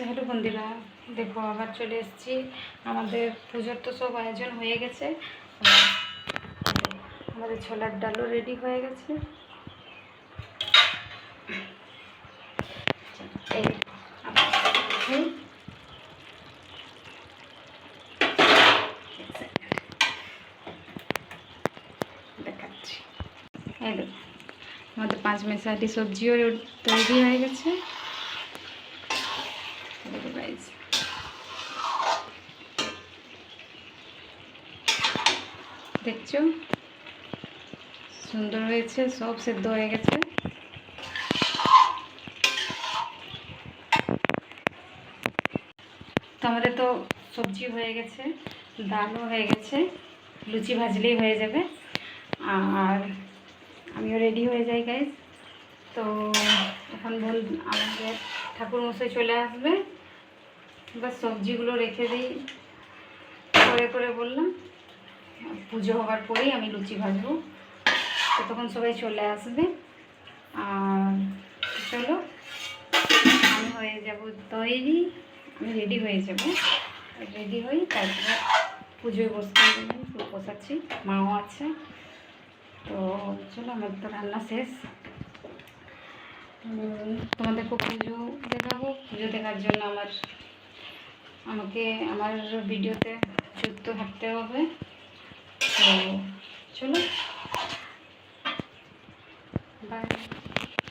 Hello বন্ধুরা, দেখো আবার চলে এসেছি। আমাদের পুজোর তো সব আয়োজন হয়ে গেছে। আমাদের ছোলার ডালও রেডি হয়ে গেছে। এই দেখাচ্ছি। এই দেখো আমাদের 5 মেশালি সবজিও তৈরি হয়ে গেছে। দেখছো সুন্দর হয়েছে, সব সেদ্ধ হয়ে গেছে। তো আমাদের তো সবজি হয়ে গেছে, ডালও হয়ে গেছে, লুচি ভাজলেই হয়ে যাবে। আর আমিও রেডি হয়ে যাই গাইজ। তো এখন আমাদের ঠাকুরমশাই চলে আসবে, এবার সবজিগুলো রেখে দিই করে বললাম। পুজো হওয়ার পরেই আমি লুচি ভাজবো, তো তখন সবাই চলে আসবে। আর চলো আমি হয়ে যাব তৈরি, আমি রেডি হয়ে যাব। রেডি হই, তারপরে পুজোয় বসাচ্ছি, মাও আছে। তো চলো আমার তো রান্না শেষ। তোমাদেরকে পুজো দেখাবো। পুজো দেখার জন্য আমাকে আমার ভিডিওতে যুক্ত থাকতে হবে। তো চলো, বাই।